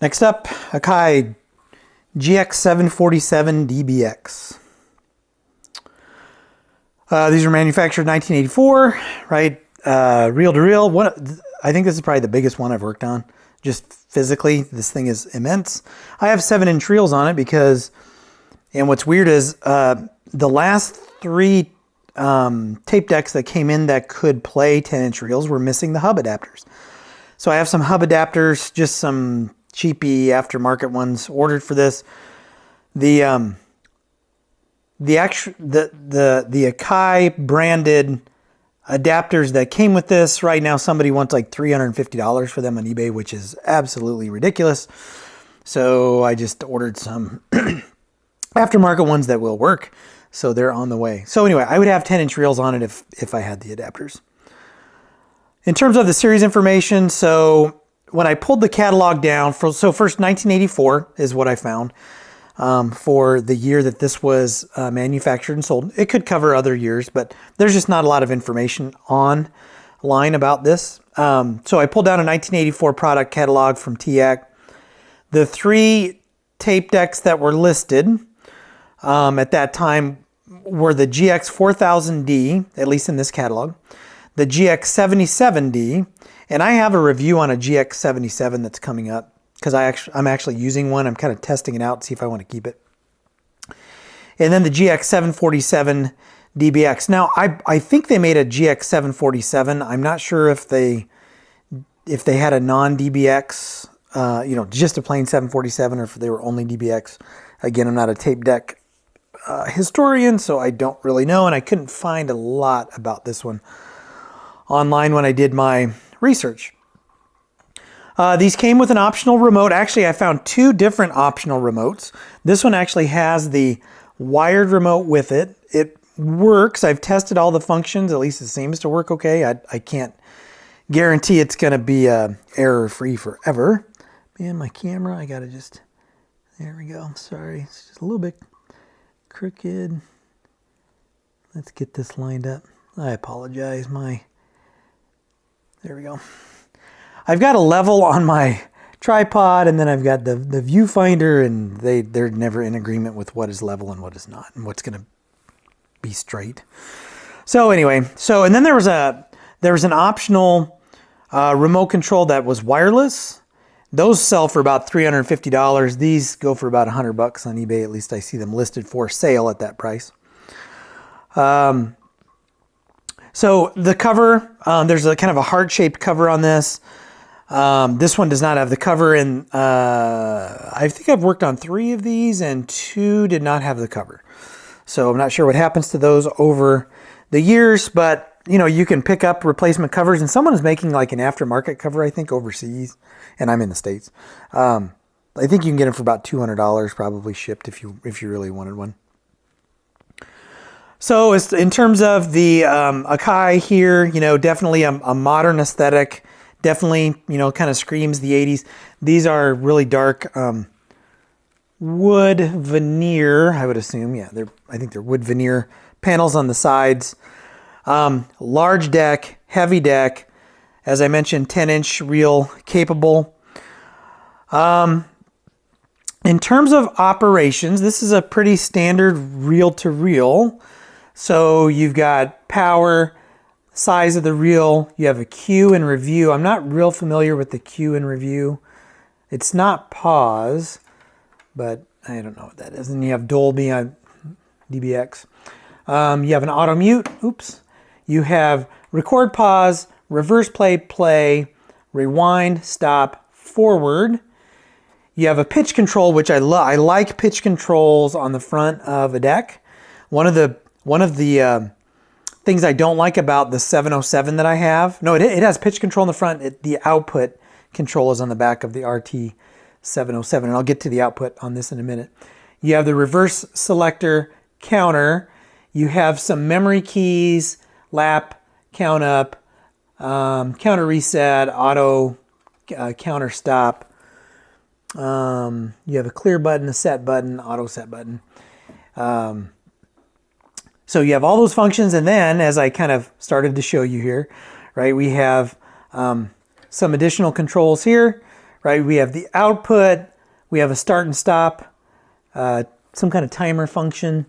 Next up, Akai GX747DBX. These were manufactured in 1984, right? Reel to reel. I think this is probably the biggest one I've worked on. Just physically, this thing is immense. I have 7-inch reels on it because, and what's weird is the last 3 tape decks that came in that could play 10-inch reels were missing the hub adapters. So I have some hub adapters, just some cheapy aftermarket ones ordered for this. The Akai branded adapters that came with this, right now somebody wants like $350 for them on eBay, which is absolutely ridiculous. So I just ordered some aftermarket ones that will work. So they're on the way. So anyway, I would have 10-inch reels on it if I had the adapters. In terms of the series information, so when I pulled the catalog down, first 1984 is what I found for the year that this was manufactured and sold. It could cover other years, but there's just not a lot of information online about this. So I pulled down a 1984 product catalog from TIAC. The 3 tape decks that were listed at that time were the GX4000D, at least in this catalog, the GX77D, and I have a review on a GX77 that's coming up because I'm actually using one. I'm kind of testing it out to see if I want to keep it. And then the GX747 DBX. Now, I think they made a GX747. I'm not sure if they had a non-DBX, just a plain 747, or if they were only DBX. Again, I'm not a tape deck historian, so I don't really know, and I couldn't find a lot about this one online when I did my research. These came with an optional remote. Actually, I found 2 different optional remotes. This one actually has the wired remote with it. It works. I've tested all the functions. At least it seems to work okay. I can't guarantee it's going to be error-free forever. Man, my camera, I got to just... There we go. Sorry. It's just a little bit crooked. Let's get this lined up. I apologize. There we go. I've got a level on my tripod, and then I've got the viewfinder, and they're never in agreement with what is level and what is not, and what's going to be straight. So anyway, and then there was an optional remote control that was wireless. Those sell for about $350. These go for about $100 on eBay. At least I see them listed for sale at that price. So the cover, there's a kind of a heart-shaped cover on this. This one does not have the cover, and I think I've worked on 3 of these, and 2 did not have the cover. So I'm not sure what happens to those over the years, but you can pick up replacement covers, and someone is making like an aftermarket cover, I think, overseas, and I'm in the States. I think you can get them for about $200, probably shipped if you really wanted one. So in terms of the Akai here, definitely a modern aesthetic. Definitely, kind of screams the 80s. These are really dark wood veneer, I would assume. Yeah, I think they're wood veneer panels on the sides. Large deck, heavy deck. As I mentioned, 10-inch reel capable. In terms of operations, this is a pretty standard reel-to-reel. So you've got power, size of the reel, you have a cue and review. I'm not real familiar with the cue and review. It's not pause, but I don't know what that is. And you have Dolby on DBX. You have an auto mute. Oops. You have record, pause, reverse play, rewind, stop, forward. You have a pitch control, which I like pitch controls on the front of a deck. One of the things I don't like about the 707 that I have, no, it has pitch control in the front. The output control is on the back of the RT707, and I'll get to the output on this in a minute. You have the reverse selector counter. You have some memory keys, lap, count up, counter reset, auto counter stop. You have a clear button, a set button, auto set button. So you have all those functions, and then, as I kind of started to show you here, right, we have some additional controls here, right? We have the output, we have a start and stop, some kind of timer function.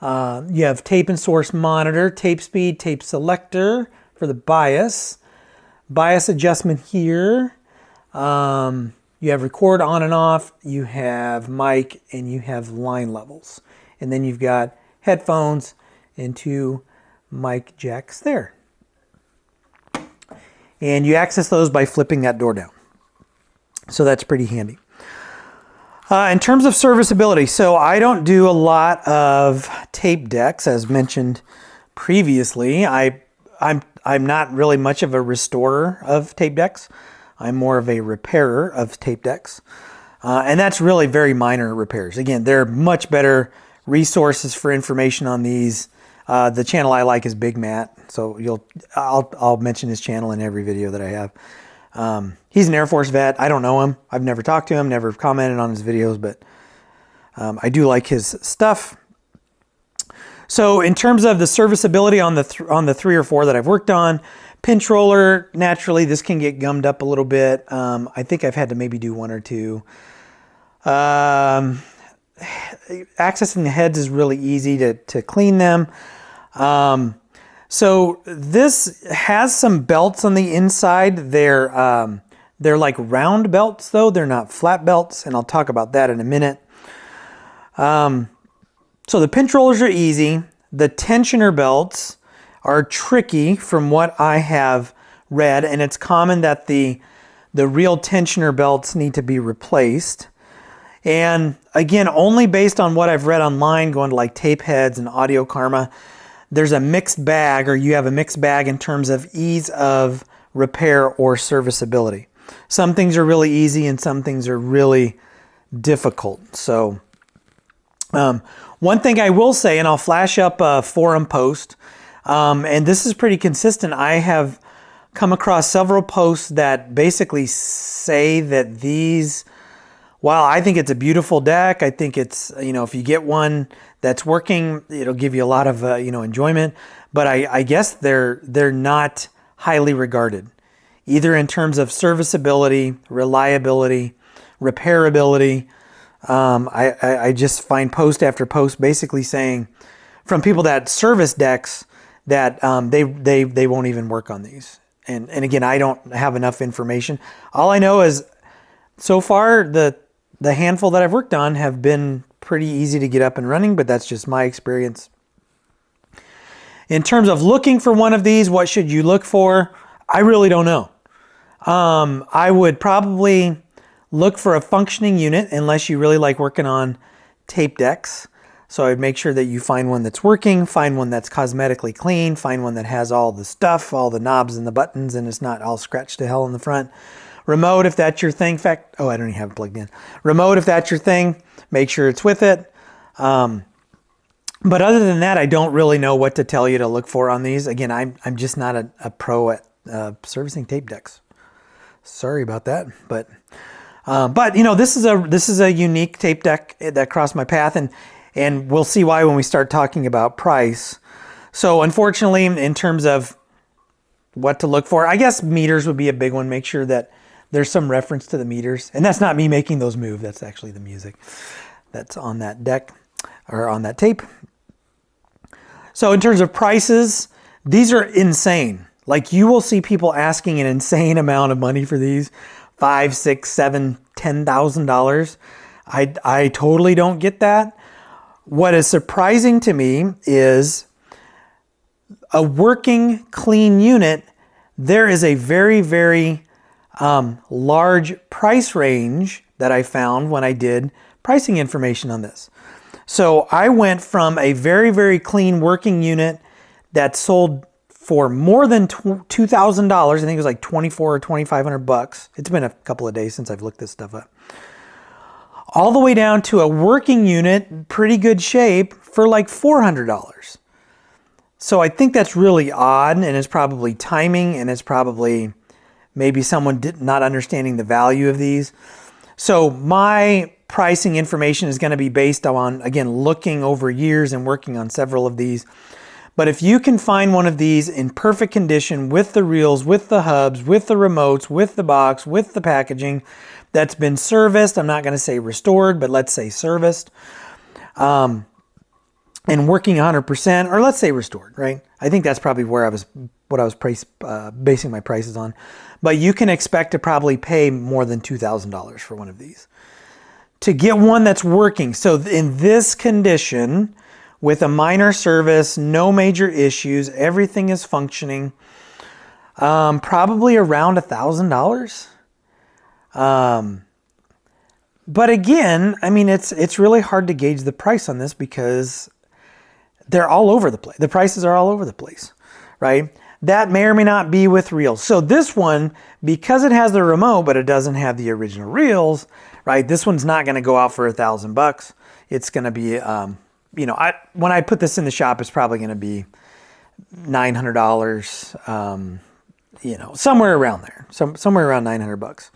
You have tape and source monitor, tape speed, tape selector for the bias adjustment here. You have record on and off, you have mic, and you have line levels. And then you've got headphones and 2 mic jacks there. And you access those by flipping that door down. So that's pretty handy. In terms of serviceability, so I don't do a lot of tape decks, as mentioned previously. I'm not really much of a restorer of tape decks. I'm more of a repairer of tape decks. And that's really very minor repairs. Again, there are much better resources for information on these. The channel I like is Big Matt, so I'll mention his channel in every video that I have. He's an Air Force vet. I don't know him. I've never talked to him, never commented on his videos, but I do like his stuff. So in terms of the serviceability on the 3 or 4 that I've worked on, pinch roller, naturally this can get gummed up a little bit. I think I've had to maybe do 1 or 2. Accessing the heads is really easy to clean them. So this has some belts on the inside. They're like round belts though. They're not flat belts, and I'll talk about that in a minute. So the pinch rollers are easy. The tensioner belts are tricky from what I have read, and it's common that the real tensioner belts need to be replaced. And again, only based on what I've read online, going to like Tape Heads and Audio Karma, there's a mixed bag, or you have a mixed bag in terms of ease of repair or serviceability. Some things are really easy and some things are really difficult. So one thing I will say, and I'll flash up a forum post, and this is pretty consistent. I have come across several posts that basically say that these, while I think it's a beautiful deck, I think it's, if you get one that's working, it'll give you a lot of, enjoyment. But I guess they're not highly regarded, either in terms of serviceability, reliability, repairability. I just find post after post basically saying from people that service decks that they won't even work on these. And again, I don't have enough information. All I know is so far the handful that I've worked on have been pretty easy to get up and running, but that's just my experience. In terms of looking for one of these, what should you look for? I really don't know. I would probably look for a functioning unit unless you really like working on tape decks. So I'd make sure that you find one that's working, find one that's cosmetically clean, find one that has all the stuff, all the knobs and the buttons, and it's not all scratched to hell in the front. Remote, if that's your thing. In fact, I don't even have it plugged in. Remote, if that's your thing, make sure it's with it. But other than that, I don't really know what to tell you to look for on these. Again, I'm just not a pro at servicing tape decks. Sorry about that, but this is a unique tape deck that crossed my path, and we'll see why when we start talking about price. So unfortunately, in terms of what to look for, I guess meters would be a big one. Make sure that there's some reference to the meters, and that's not me making those move. That's actually the music that's on that deck or on that tape. So in terms of prices, these are insane. Like, you will see people asking an insane amount of money for these, $5,000, $6,000, $7,000, $10,000. I totally don't get that. What is surprising to me is a working clean unit. There is a very, very large price range that I found when I did pricing information on this. So I went from a very, very clean working unit that sold for more than $2,000. I think it was like $2,400 or $2,500. It's been a couple of days since I've looked this stuff up. All the way down to a working unit, pretty good shape, for like $400. So I think that's really odd, and it's probably timing, and it's probably maybe someone not understanding the value of these. So my pricing information is going to be based on, again, looking over years and working on several of these. But if you can find one of these in perfect condition with the reels, with the hubs, with the remotes, with the box, with the packaging, that's been serviced, I'm not going to say restored, but let's say serviced, and working 100%, or let's say restored, right? I think that's probably where what I was basing my prices on. But you can expect to probably pay more than $2,000 for one of these to get one that's working. So in this condition, with a minor service, no major issues, everything is functioning, probably around $1,000. But again, I mean, it's really hard to gauge the price on this because they're all over the place. The prices are all over the place, right? That may or may not be with reels. So this one, because it has the remote, but it doesn't have the original reels, right? This one's not going to go out for $1,000. It's going to be, you know, when I put this in the shop, it's probably going to be $900, you know, somewhere around there, somewhere around $900.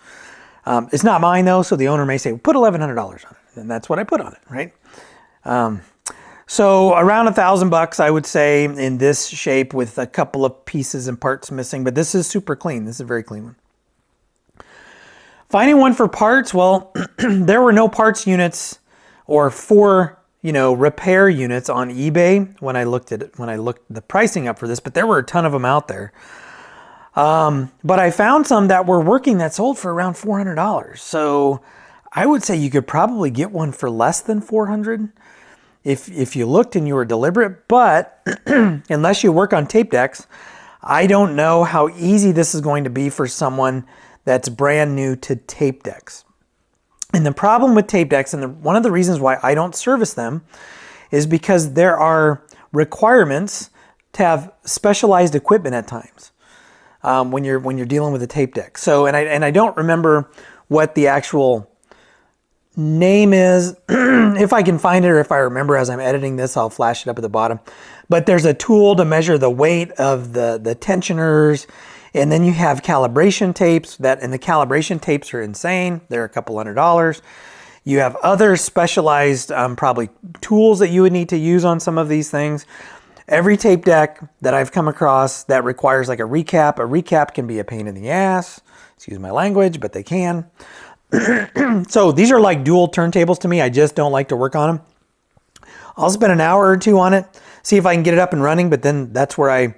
It's not mine though, so the owner may say, well, put $1,100 on it, and that's what I put on it, right? So around $1,000, I would say, in this shape with a couple of pieces and parts missing, but this is super clean. This is a very clean one. Finding one for parts, well, there were no parts units or repair units on eBay when I looked the pricing up for this, but there were a ton of them out there. But I found some that were working that sold for around $400. So I would say you could probably get one for less than $400 if you looked and you were deliberate. But unless you work on tape decks, I don't know how easy this is going to be for someone that's brand new to tape decks. And the problem with tape decks, and one of the reasons why I don't service them, is because there are requirements to have specialized equipment at times. When you're dealing with a tape deck. So, and I don't remember what the actual name is. If I can find it, or if I remember as I'm editing this, I'll flash it up at the bottom. But there's a tool to measure the weight of the tensioners, and then you have calibration tapes and the calibration tapes are insane. They're a couple $100. You have other specialized probably tools that you would need to use on some of these things. Every tape deck that I've come across that requires like a recap can be a pain in the ass. Excuse my language, but they can. So these are like dual turntables to me. I just don't like to work on them. I'll spend an hour or two on it, see if I can get it up and running, but then that's where I'm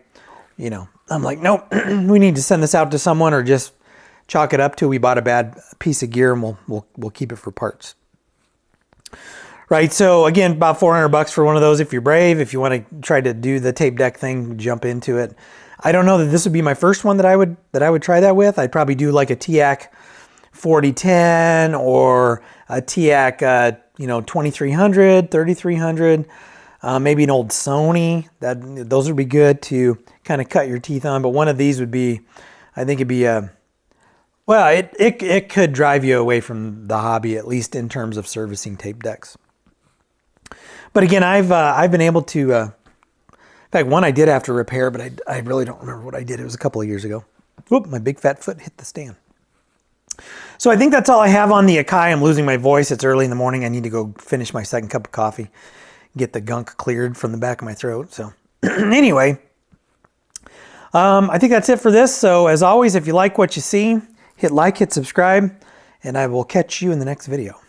like, nope, we need to send this out to someone, or just chalk it up to we bought a bad piece of gear and we'll keep it for parts. Right, so again, about $400 for one of those if you're brave. If you want to try to do the tape deck thing, jump into it. I don't know that this would be my first one that I would try that with. I'd probably do like a TIAC 4010 or a TIAC 2300, 3300, maybe an old Sony. Those would be good to kind of cut your teeth on. But one of these would be, I think it'd be it could drive you away from the hobby, at least in terms of servicing tape decks. But again, I've been able to, in fact, one I did have to repair, but I really don't remember what I did. It was a couple of years ago. Whoop, my big fat foot hit the stand. So I think that's all I have on the Akai. I'm losing my voice. It's early in the morning. I need to go finish my second cup of coffee, get the gunk cleared from the back of my throat. So anyway, I think that's it for this. So as always, if you like what you see, hit like, hit subscribe, and I will catch you in the next video.